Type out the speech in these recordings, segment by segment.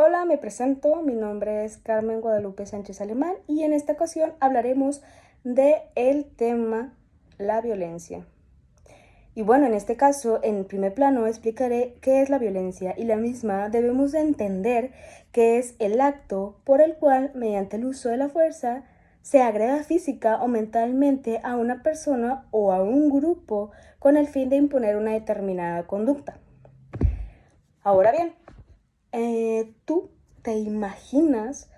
Hola, me presento, mi nombre es Carmen Guadalupe Sánchez Alemán y en esta ocasión hablaremos de el tema la violencia. Y bueno, en este caso, en primer plano explicaré qué es la violencia y la misma debemos de entender que es el acto por el cual, mediante el uso de la fuerza, se agreda física o mentalmente a una persona o a un grupo con el fin de imponer una determinada conducta. Ahora bien, ¿tú te imaginas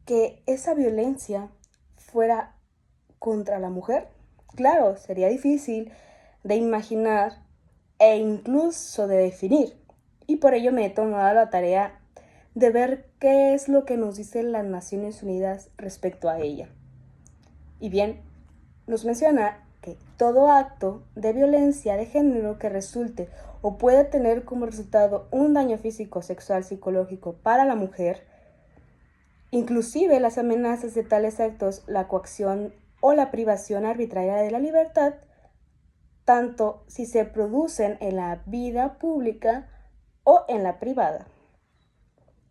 que esa violencia fuera contra la mujer? Claro, sería difícil de imaginar e incluso de definir. Y por ello me he tomado la tarea de ver qué es lo que nos dicen las Naciones Unidas respecto a ella. Y bien, nos menciona que todo acto de violencia de género que resulte o pueda tener como resultado un daño físico, sexual, psicológico para la mujer, inclusive las amenazas de tales actos, la coacción o la privación arbitraria de la libertad, tanto si se producen en la vida pública o en la privada.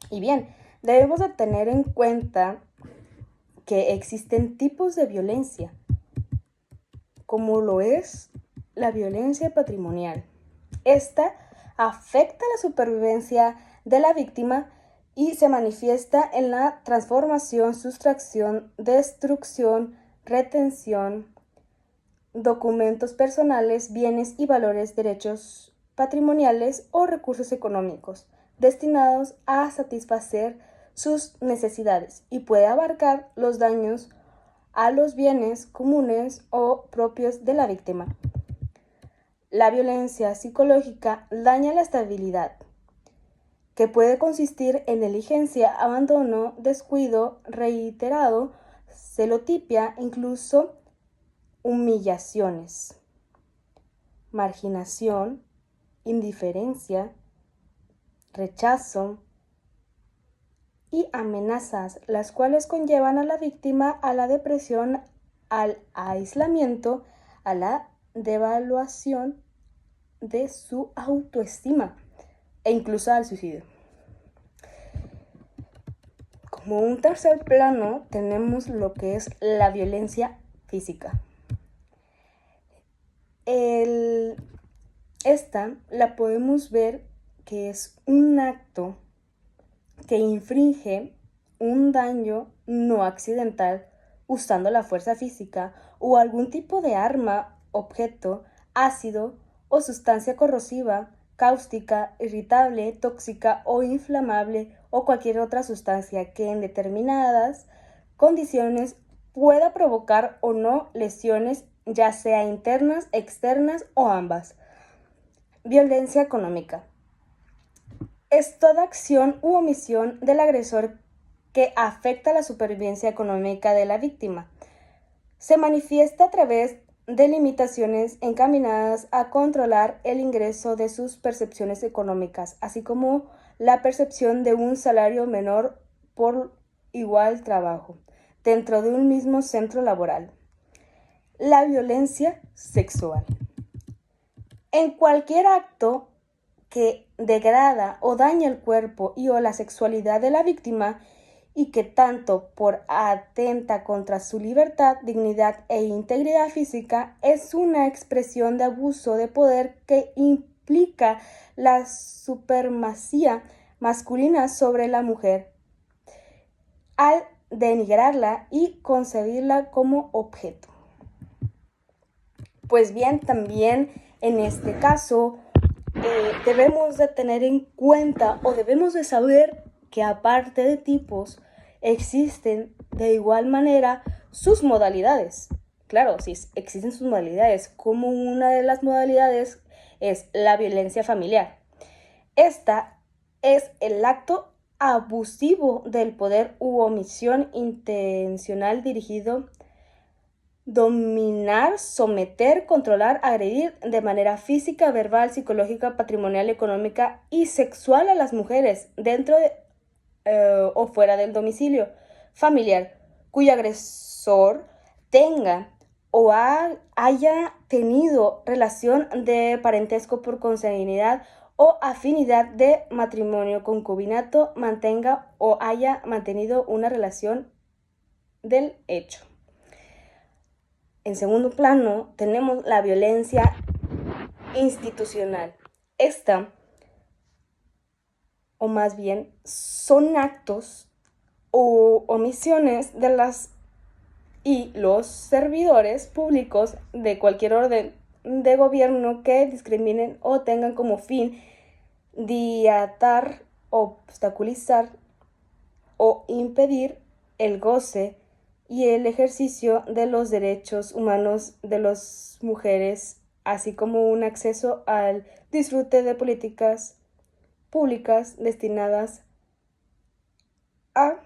Y bien, debemos de tener en cuenta que existen tipos de violencia, como lo es la violencia patrimonial. Esta afecta la supervivencia de la víctima y se manifiesta en la transformación, sustracción, destrucción, retención, documentos personales, bienes y valores, derechos patrimoniales o recursos económicos destinados a satisfacer sus necesidades y puede abarcar los daños a los bienes comunes o propios de la víctima. La violencia psicológica daña la estabilidad, que puede consistir en negligencia, abandono, descuido reiterado, celotipia, incluso humillaciones, marginación, indiferencia, rechazo y amenazas, las cuales conllevan a la víctima a la depresión, al aislamiento, a la devaluación de su autoestima e incluso al suicidio. Como un tercer plano tenemos lo que es la violencia física. Esta la podemos ver que es un acto que infringe un daño no accidental usando la fuerza física o algún tipo de arma, objeto, ácido o sustancia corrosiva, cáustica, irritable, tóxica o inflamable o cualquier otra sustancia que en determinadas condiciones pueda provocar o no lesiones, ya sea internas, externas o ambas. Violencia económica. Es toda acción u omisión del agresor que afecta la supervivencia económica de la víctima. Se manifiesta a través de limitaciones encaminadas a controlar el ingreso de sus percepciones económicas, así como la percepción de un salario menor por igual trabajo dentro de un mismo centro laboral. La violencia sexual. En cualquier acto que degrada o daña el cuerpo y o la sexualidad de la víctima y que tanto por atenta contra su libertad, dignidad e integridad física es una expresión de abuso de poder que implica la supremacía masculina sobre la mujer al denigrarla y concebirla como objeto. Pues bien, también en este caso debemos de tener en cuenta o debemos de saber que aparte de tipos existen de igual manera sus modalidades. Claro, sí, existen sus modalidades, como una de las modalidades es la violencia familiar. Esta es el acto abusivo del poder u omisión intencional dirigido dominar, someter, controlar, agredir de manera física, verbal, psicológica, patrimonial, económica y sexual a las mujeres dentro de, o fuera del domicilio familiar, cuyo agresor tenga o haya tenido relación de parentesco por consanguinidad o afinidad de matrimonio, concubinato, mantenga o haya mantenido una relación del hecho. En segundo plano, tenemos la violencia institucional. Esta, o más bien, son actos o omisiones de las y los servidores públicos de cualquier orden de gobierno que discriminen o tengan como fin diatar, obstaculizar o impedir el goce y el ejercicio de los derechos humanos de las mujeres, así como un acceso al disfrute de políticas públicas destinadas a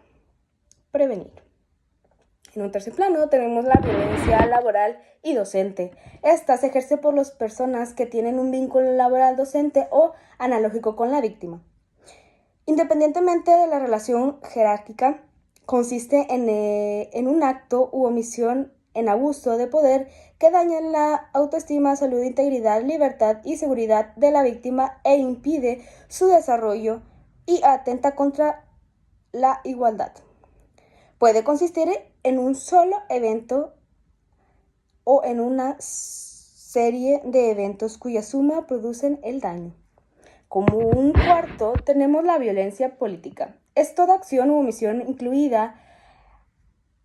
prevenir. En un tercer plano tenemos la violencia laboral y docente. Esta se ejerce por las personas que tienen un vínculo laboral docente o analógico con la víctima. Independientemente de la relación jerárquica, consiste en un acto u omisión en abuso de poder que daña la autoestima, salud, integridad, libertad y seguridad de la víctima e impide su desarrollo y atenta contra la igualdad. Puede consistir en un solo evento o en una serie de eventos cuya suma producen el daño. Como un cuarto, tenemos la violencia política. Es toda acción u omisión, incluida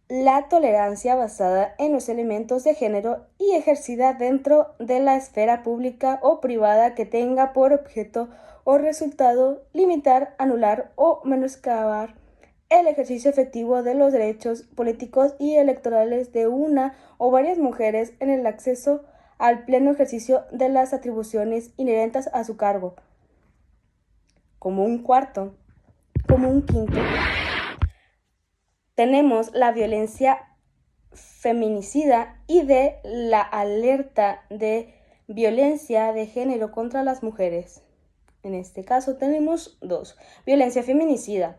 la tolerancia basada en los elementos de género y ejercida dentro de la esfera pública o privada que tenga por objeto o resultado limitar, anular o menoscabar el ejercicio efectivo de los derechos políticos y electorales de una o varias mujeres en el acceso al pleno ejercicio de las atribuciones inherentes a su cargo. Como un quinto, tenemos la violencia feminicida y de la alerta de violencia de género contra las mujeres. En este caso tenemos dos. Violencia feminicida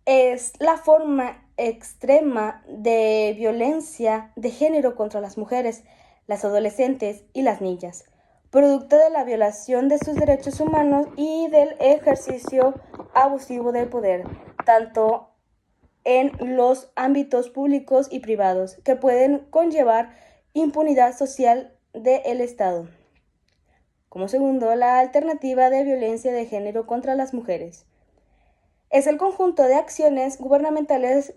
es la forma extrema de violencia de género contra las mujeres, las adolescentes y las niñas, producto de la violación de sus derechos humanos y del ejercicio abusivo del poder, tanto en los ámbitos públicos y privados, que pueden conllevar impunidad social del Estado. Como segundo, la alternativa de violencia de género contra las mujeres es el conjunto de acciones gubernamentales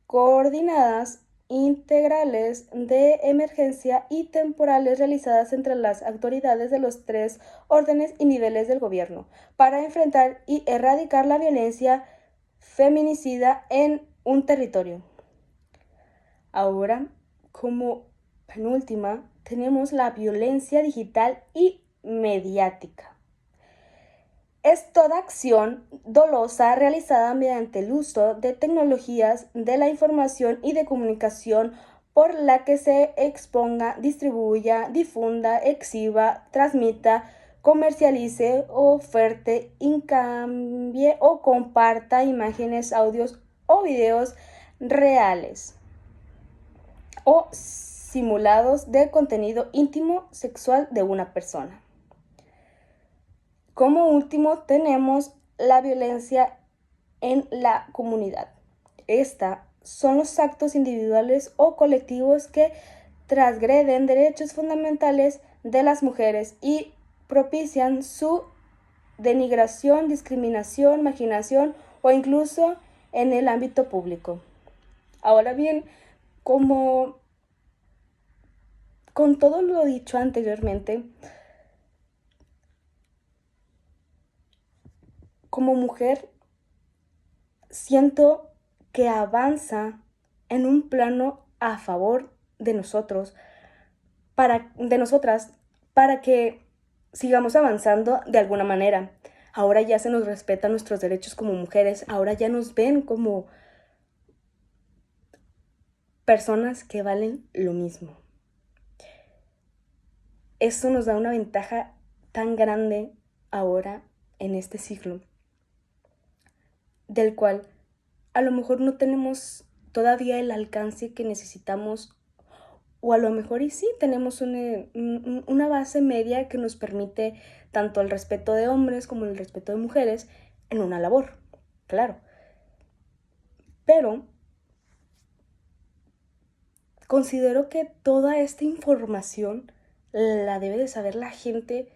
coordinadas, integrales, de emergencia y temporales realizadas entre las autoridades de los tres órdenes y niveles del gobierno para enfrentar y erradicar la violencia feminicida en un territorio. Ahora, como penúltima, tenemos la violencia digital y mediática. Es toda acción dolosa realizada mediante el uso de tecnologías de la información y de comunicación por la que se exponga, distribuya, difunda, exhiba, transmita, comercialice, oferte, intercambie o comparta imágenes, audios o videos reales o simulados de contenido íntimo sexual de una persona. Como último, tenemos la violencia en la comunidad. Estas son los actos individuales o colectivos que transgreden derechos fundamentales de las mujeres y propician su denigración, discriminación, marginación o incluso en el ámbito público. Ahora bien, como con todo lo dicho anteriormente, como mujer siento que avanza en un plano a favor de nosotras, para que sigamos avanzando de alguna manera. Ahora ya se nos respetan nuestros derechos como mujeres, ahora ya nos ven como personas que valen lo mismo. Esto nos da una ventaja tan grande ahora en este siglo, del cual a lo mejor no tenemos todavía el alcance que necesitamos O a lo mejor y sí, tenemos una base media que nos permite tanto el respeto de hombres como el respeto de mujeres en una labor, claro. Pero considero que toda esta información la debe de saber la gente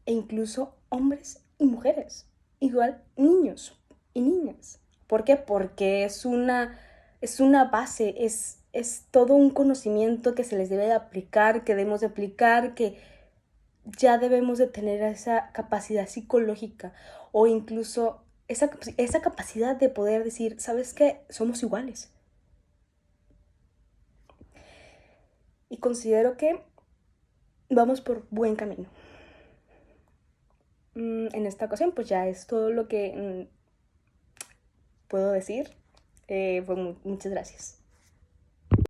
e incluso hombres y mujeres, igual niños y niñas. ¿Por qué? Porque es una base, es todo un conocimiento que se les debe de aplicar, que debemos de aplicar, que ya debemos de tener esa capacidad psicológica o incluso esa capacidad de poder decir, ¿sabes qué? Somos iguales. Y considero que vamos por buen camino. En esta ocasión, pues ya es todo lo que puedo decir. Pues muchas gracias.